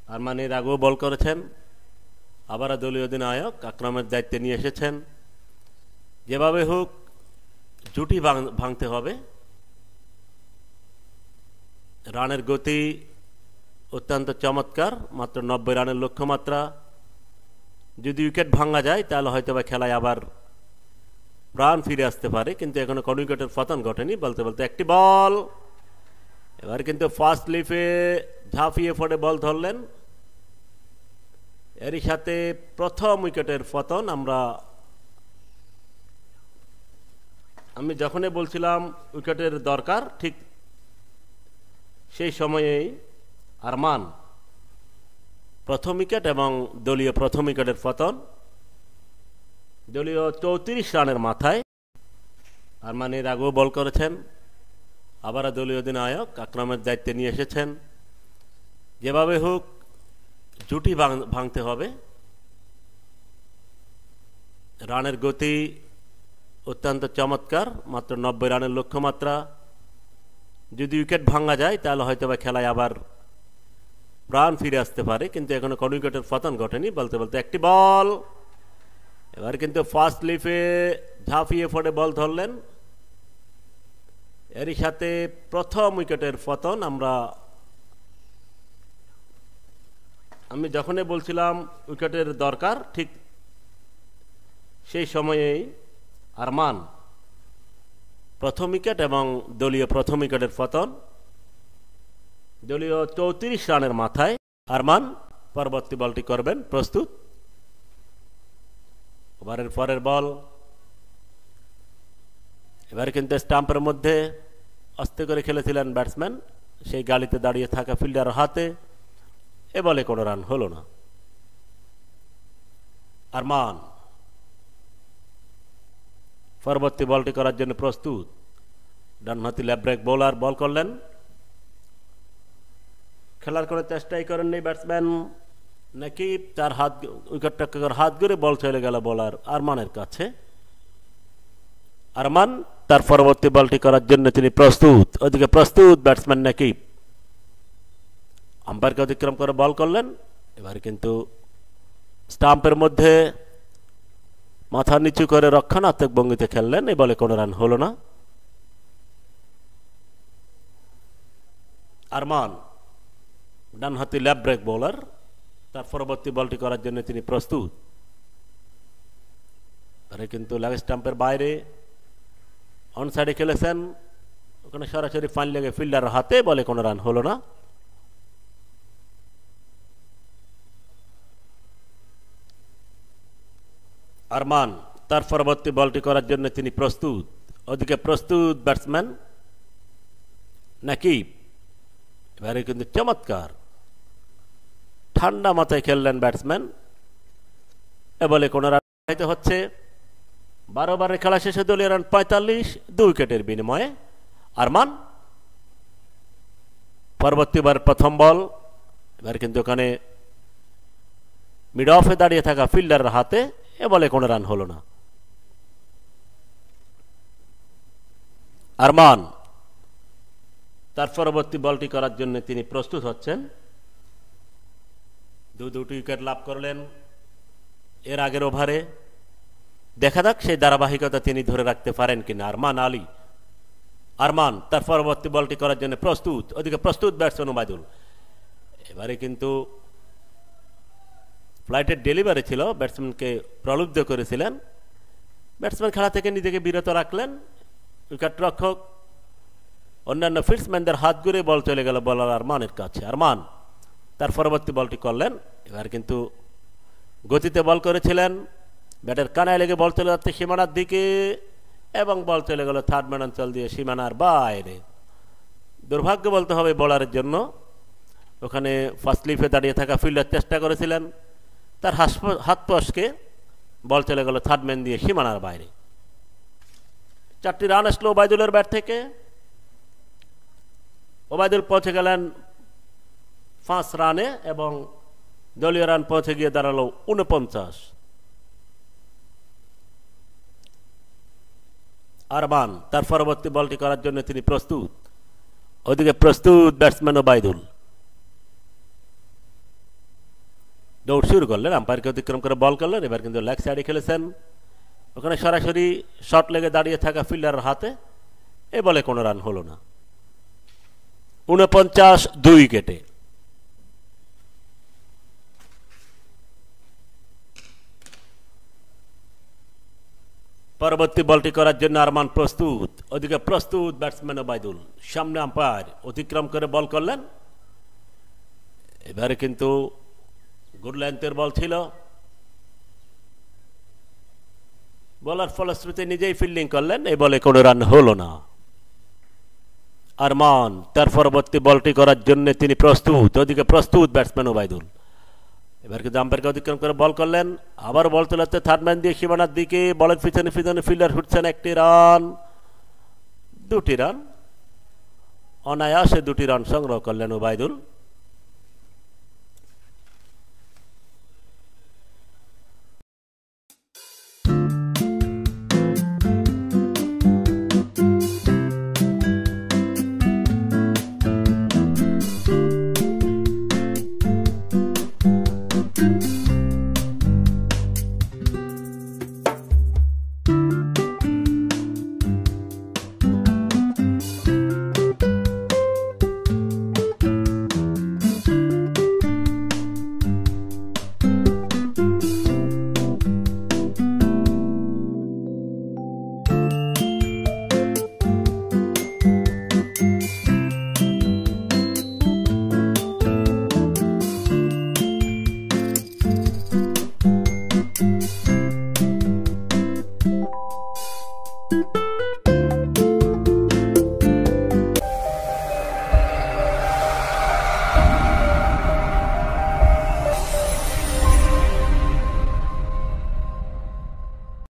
আরমানের আগেও বল করেছেন, আবার দলীয় অধিনায়ক আক্রমণের দায়িত্বে নিয়ে এসেছেন। যেভাবে হোক জুটি ভাঙতে হবে। রানের গতি অত্যন্ত চমৎকার, মাত্র 90 রানের লক্ষ্যমাত্রা। যদি উইকেট ভাঙা যায় তাহলে হয়তো বা খেলায় আবার প্রাণ ফিরে আসতে পারে, কিন্তু এখনো কোনো উইকেটের পতন ঘটেনি। বলতে বলতে একটি বল, এবার কিন্তু ফার্স্ট লিফে ঝাঁপিয়ে পড়ে বল ধরলেন। এরই সাথে প্রথম উইকেটের পতন। আমি যখনই বলছিলাম উইকেটের দরকার, ঠিক সেই সময়েই আরমান প্রথম উইকেট এবং দলীয় প্রথম উইকেটের পতন। দলীয় 34 রানের মাথায় আরমানের আগেও বল করেছেন, আবার দলীয় অধিনায়ক আক্রমণের দায়িত্বে নিয়ে এসেছেন। যেভাবে হোক জুটি ভাঙতে হবে। রানের গতি অত্যন্ত চমৎকার, মাত্র 90 রানের লক্ষ্যমাত্রা। যদি উইকেট ভাঙা যায় তাহলে হয়তো বা খেলায় আবার প্রাণ ফিরে আসতে পারে, কিন্তু এখনো কোনো উইকেটের পতন ঘটেনি। বলতে বলতে একটি বল, এবার কিন্তু ফার্স্ট লিফে ঝাঁপিয়ে পড়ে বল ধরলেন। এরই সাথে প্রথম উইকেটের পতন। আমি যখনই বলছিলাম উইকেটের দরকার, ঠিক সেই সময়েই আরমান প্রথম উইকেট এবং দলীয় প্রথম উইকেটের পতন। দলীয় 34 রানের মাথায় আরমান পরবর্তী বলটি করবেন। প্রস্তুত। ওভারের পরের বল। এবারে কিন্তু স্টাম্পের মধ্যে আস্তে করে খেলেছিলেন ব্যাটসম্যান, সেই গালিতে দাঁড়িয়ে থাকা ফিল্ডারের হাতে। এ বলে কোনো রান হলো না। আরমান পরবর্তী বলটি করার জন্য প্রস্তুত। ডানহাতি লেগ ব্রেক বোলার বল করলেন। খেলার কোনো চেষ্টাই করেননি ব্যাটসম্যান নাকি, তার উইকেটটাকে হাত ঘুরে বল চলে গেল বোলার আরমানের কাছে। আরমান তার পরবর্তী বলটি করার জন্য তিনি প্রস্তুত। ওদিকে প্রস্তুত ব্যাটসম্যান নাকি আম্পায়ারকে অতিক্রম করে বল করলেন। এবার কিন্তু স্টাম্পের মধ্যে মাথা নিচু করে রক্ষণাত্মক ভঙ্গিতে খেললেন। এই বলে কোনো রান হলো না। আরমান ডানহাতি লেগ ব্রেক বোলার, তার পরবর্তী বলটি করার জন্য তিনি প্রস্তুত। কিন্তু লেগ স্টাম্পের বাইরে অন সাইডে খেলেছেন, ওখানে সরাসরি ফাইন লেগে ফিল্ডারের হাতে। বলে কোনো রান হলো না। আরমান তার পরবর্তী বলটি করার জন্য তিনি প্রস্তুত। ওদিকে প্রস্তুত ব্যাটসম্যান নাকি। এবারে কিন্তু চমৎকার ঠান্ডা মাথায় খেললেন ব্যাটসম্যান। এ বলে কোনো রান হচ্ছে। 12 ওভারের খেলা শেষে দলীয় রান 45, 2 উইকেটের বিনিময়ে। আরমান পরবর্তীবার প্রথম বল। এবার কিন্তু ওখানে মিড অফে দাঁড়িয়ে থাকা ফিল্ডারের হাতে। এ বলে কোনো রান হলো না। আরমান তার পরবর্তী বলটি করার জন্য তিনি প্রস্তুত হচ্ছেন। দুটি উইকেট লাভ করলেন এর আগের ওভারে। দেখা যাক সেই ধারাবাহিকতা তিনি ধরে রাখতে পারেন কিনা আরমান আলী। আরমান তার পরবর্তী বলটি করার জন্য প্রস্তুত। ওদিকে প্রস্তুত ব্যাটসম্যান ওবায়দুল। এবারে কিন্তু ফ্লাইটের ডেলিভারি ছিল, ব্যাটসম্যানকে প্রলুব্ধ করেছিলেন। ব্যাটসম্যান খেলা থেকে নিজেকে বিরত রাখলেন। উইকেট রক্ষক অন্যান্য ফিল্ডসম্যানদের হাত ঘুরে বল চলে গেল বলার আরমানের কাছে। আরমান তার পরবর্তী বলটি করলেন। এবার কিন্তু গতিতে বল করেছিলেন, ব্যাটের কানায় লেগে বল চলে যাচ্ছে সীমানার দিকে, এবং বল চলে গেল থার্ড ম্যান অঞ্চল দিয়ে সীমানার বাইরে। দুর্ভাগ্য বলতে হবে বোলারের জন্য। ওখানে ফার্স্ট লিফে দাঁড়িয়ে থাকা ফিল্ডার চেষ্টা করেছিলেন, তার হাত পশকে বল চলে গেল থার্ড ম্যান দিয়ে সীমানার বাইরে। 4টি রান আসলো ওবায়দুলের ব্যাট থেকে। ওবায়দুল পৌঁছে গেলেন 5 রানে এবং দলীয় রান পৌঁছে গিয়ে দাঁড়ালো 49। আরমান তার পরবর্তী বলটি করার জন্য তিনি প্রস্তুত। ওদিকে প্রস্তুত ব্যাটসম্যান ওবায়দুল। দৌড় শুরু করলেন, আম্পায়ারকে অতিক্রম করে বল করলেন। এবার কিন্তু লেগ সাইডে খেলেছেন, ওখানে সরাসরি শট লেগে দাঁড়িয়ে থাকা ফিল্ডারের হাতে। এ বলে কোনো রান হলো না। 49 2 উইকেটে। পরবর্তী বলটি করার জন্য আরমান প্রস্তুত, ওদিকে প্রস্তুত ব্যাটসম্যান ওবায়দুল। সামনে আম্পায়ার অতিক্রম করে বল করলেন। এবারে কিন্তু গুড লেন্থের বল ছিল, বলার ফলশ্রুতি নিজেই ফিল্ডিং করলেন। এই বলে কোনো রান হলো না। আরমান তার পরবর্তী বলটি করার জন্য তিনি প্রস্তুত, ওদিকে প্রস্তুত ব্যাটসম্যান ওবায়দুল। এবার কিন্তু আম্পায়ারকে অতিক্রম করে বল করলেন। আবার বল তোলাতে থার্ড ম্যান দিয়ে সীমানার দিকে, বলের পিছনে পিছনে ফিল্ডার ছুটছেন। 1টি রান, 2টি রান, অনায়াসে 2টি রান সংগ্রহ করলেন ওবায়দুল।